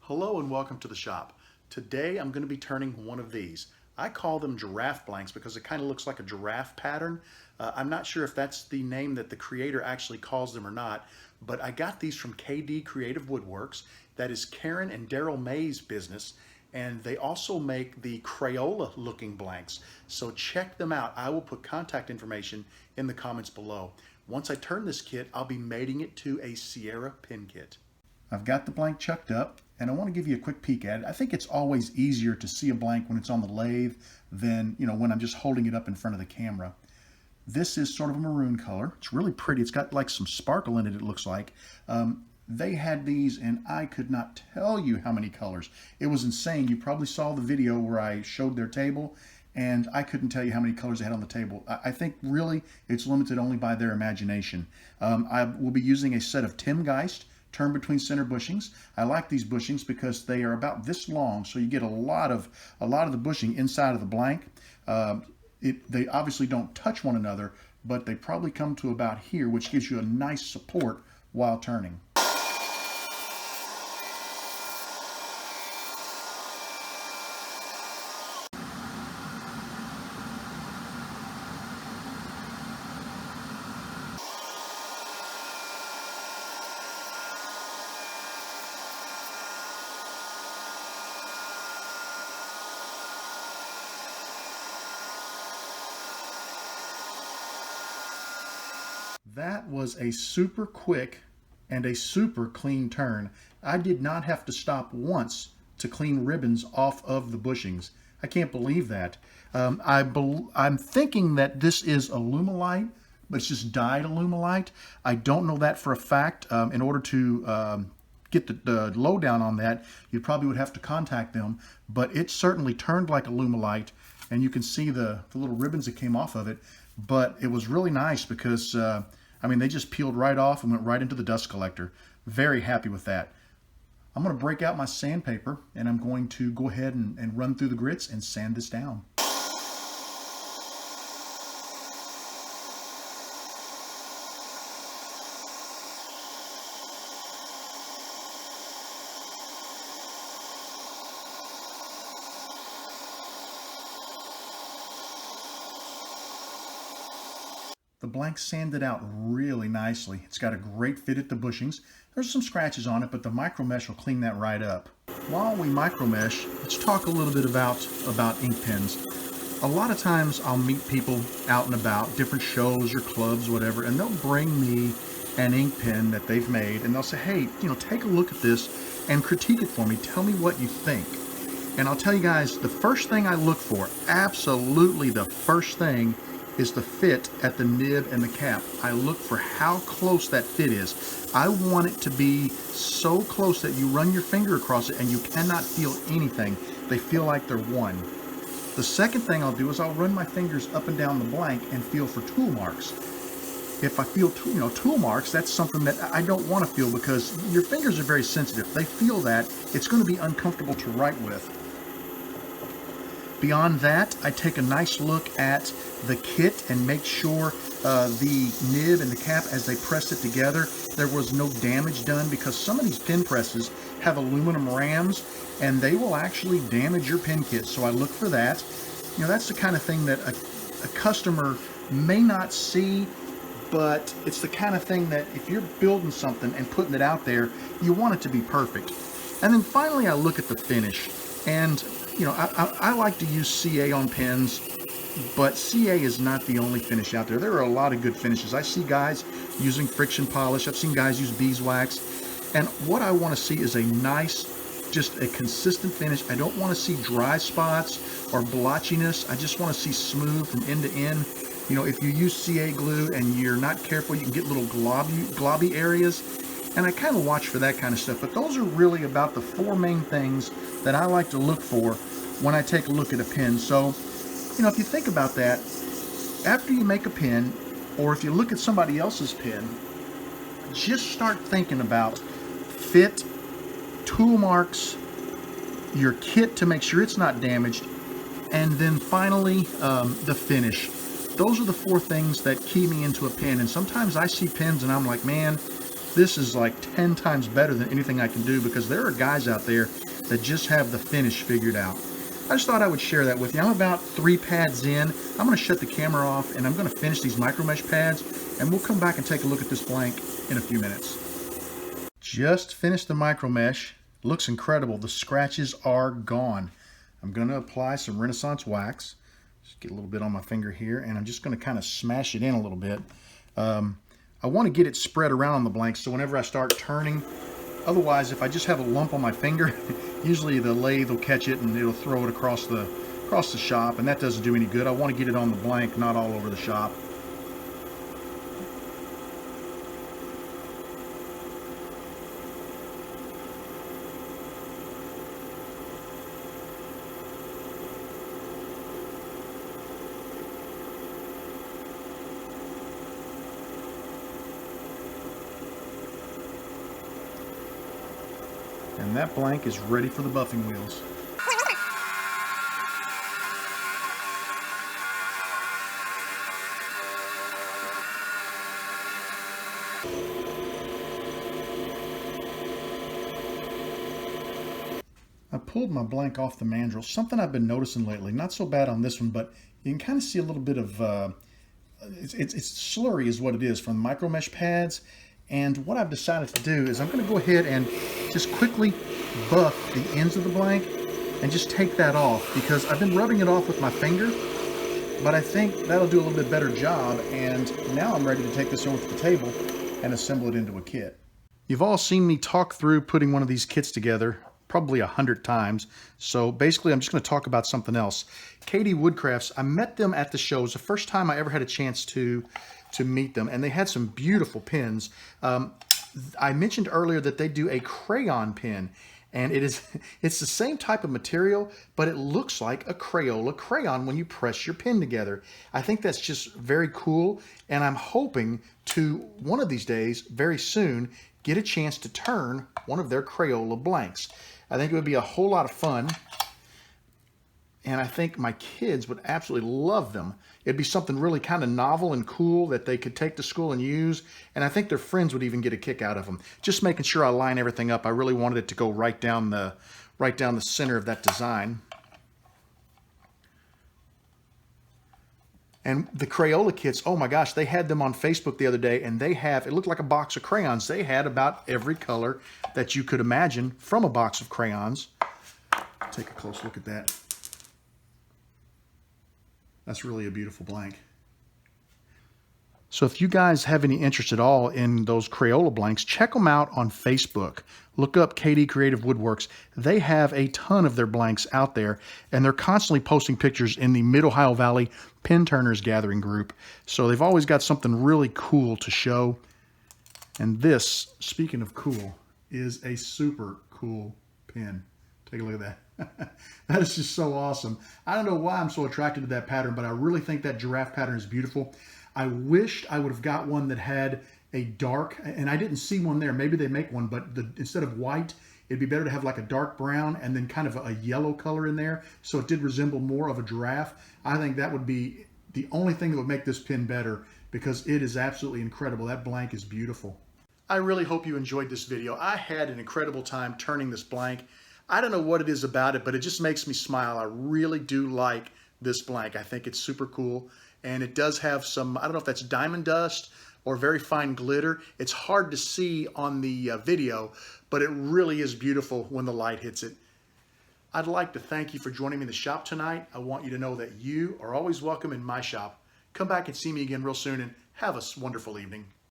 Hello and welcome to the shop. Today I'm going to be turning one of these. I call them giraffe blanks because it kind of looks like a giraffe pattern. I'm not sure if that's the name that the creator actually calls them or not, but I got these from Creative Woodworks. That is Karen and Darryl May's business, and they also make the Crayola looking blanks. So check them out. I will put contact information in the comments below. Once I turn this kit, I'll be mating it to a Sierra pin kit. I've got the blank chucked up, and I want to give you a quick peek at it. I think it's always easier to see a blank when it's on the lathe than, when I'm just holding it up in front of the camera. This is sort of a maroon color. It's really pretty. It's got like some sparkle in it, it looks like. They had these, and I could not tell you how many colors. It was insane. You probably saw the video where I showed their table, and I couldn't tell you how many colors they had on the table. I think really it's limited only by their imagination. I will be using a set of Geist turn between center bushings. I like these bushings because they are about this long, so you get a lot of the bushing inside of the blank. They obviously don't touch one another, but they probably come to about here, which gives you a nice support while turning. That was a super quick and a super clean turn. I did not have to stop once to clean ribbons off of the bushings. I can't believe that. I'm thinking that this is Alumilite, but it's just dyed Alumilite. I don't know that for a fact. In order to get the lowdown on that, you probably would have to contact them, but it certainly turned like Alumilite, and you can see the little ribbons that came off of it. But it was really nice because they just peeled right off and went right into the dust collector. Very happy with that. I'm going to break out my sandpaper, and I'm going to go ahead and run through the grits and sand this down. The blank sanded out really nicely. It's got a great fit at the bushings. There's some scratches on it, but the micro mesh will clean that right up. While we micro mesh, let's talk a little bit about ink pens. A lot of times I'll meet people out and about, different shows or clubs, whatever, and they'll bring me an ink pen that they've made, and they'll say, hey, take a look at this and critique it for me. Tell me what you think. And I'll tell you guys, the first thing I look for, absolutely the first thing, is the fit at the nib and the cap. I look for how close that fit is. I want it to be so close that you run your finger across it and you cannot feel anything. They feel like they're one. The second thing I'll do is I'll run my fingers up and down the blank and feel for tool marks. If I feel tool marks, that's something that I don't want to feel because your fingers are very sensitive. They feel that, it's going to be uncomfortable to write with. Beyond that, I take a nice look at the kit and make sure the nib and the cap, as they press it together, there was no damage done, because some of these pin presses have aluminum rams and they will actually damage your pin kit. So I look for that. That's the kind of thing that a customer may not see, but it's the kind of thing that if you're building something and putting it out there, you want it to be perfect. And then finally, I look at the finish. And I like to use CA on pens, but CA is not the only finish out there. There are a lot of good finishes. I see guys using friction polish. I've seen guys use beeswax. And what I want to see is a nice, just a consistent finish. I don't want to see dry spots or blotchiness. I just want to see smooth from end to end. If you use CA glue and you're not careful, you can get little globby areas. And I kind of watch for that kind of stuff. But those are really about the four main things that I like to look for when I take a look at a pen. So, if you think about that, after you make a pen, or if you look at somebody else's pen, just start thinking about fit, tool marks, your kit to make sure it's not damaged, and then finally, the finish. Those are the four things that key me into a pen. And sometimes I see pens and I'm like, man, This is like 10 times better than anything I can do, because there are guys out there that just have the finish figured out. I just thought I would share that with you. I'm about 3 pads in. I'm going to shut the camera off and I'm going to finish these micro mesh pads, and we'll come back and take a look at this blank in a few minutes. Just finished the micro mesh. Looks incredible. The scratches are gone. I'm going to apply some Renaissance wax. Just get a little bit on my finger here, and I'm just going to kind of smash it in a little bit. I want to get it spread around on the blank, so whenever I start turning, otherwise if I just have a lump on my finger, usually the lathe will catch it and it'll throw it across the shop, and that doesn't do any good. I want to get it on the blank, not all over the shop. And that blank is ready for the buffing wheels. I pulled my blank off the mandrel. Something I've been noticing lately, not so bad on this one, but you can kind of see a little bit of, it's slurry is what it is from the micro mesh pads. And what I've decided to do is I'm going to go ahead and just quickly buff the ends of the blank and just take that off, because I've been rubbing it off with my finger, but I think that'll do a little bit better job. And now I'm ready to take this over to the table and assemble it into a kit. You've all seen me talk through putting one of these kits together probably 100 times. So basically I'm just going to talk about something else. Creative Woodcrafts, I met them at the show. It was the first time I ever had a chance to meet them, and they had some beautiful pins. I mentioned earlier that they do a crayon pin, and it's the same type of material, but it looks like a Crayola crayon when you press your pin together. I think that's just very cool, and I'm hoping to, one of these days, very soon, get a chance to turn one of their Crayola blanks. I think it would be a whole lot of fun, and I think my kids would absolutely love them. It'd be something really kind of novel and cool that they could take to school and use, and I think their friends would even get a kick out of them. Just making sure I line everything up. I really wanted it to go right down the center of that design. And the Crayola kits, oh my gosh, they had them on Facebook the other day, and they have, it looked like a box of crayons. They had about every color that you could imagine from a box of crayons. Take a close look at that. That's really a beautiful blank. So if you guys have any interest at all in those Crayola blanks, check them out on Facebook. Look up KD Creative Woodworks. They have a ton of their blanks out there, and they're constantly posting pictures in the Mid-Ohio Valley Pin Turners Gathering group. So they've always got something really cool to show. And this, speaking of cool, is a super cool pin. Take a look at that. That is just so awesome. I don't know why I'm so attracted to that pattern, but I really think that giraffe pattern is beautiful. I wished I would have got one that had a dark, and I didn't see one there. Maybe they make one, but instead of white, it'd be better to have like a dark brown and then kind of a yellow color in there, so it did resemble more of a giraffe. I think that would be the only thing that would make this pin better, because it is absolutely incredible. That blank is beautiful. I really hope you enjoyed this video. I had an incredible time turning this blank. I don't know what it is about it, but it just makes me smile. I really do like this blank. I think it's super cool, and it does have some, I don't know if that's diamond dust or very fine glitter. It's hard to see on the video, but it really is beautiful when the light hits it. I'd like to thank you for joining me in the shop tonight. I want you to know that you are always welcome in my shop. Come back and see me again real soon, and have a wonderful evening.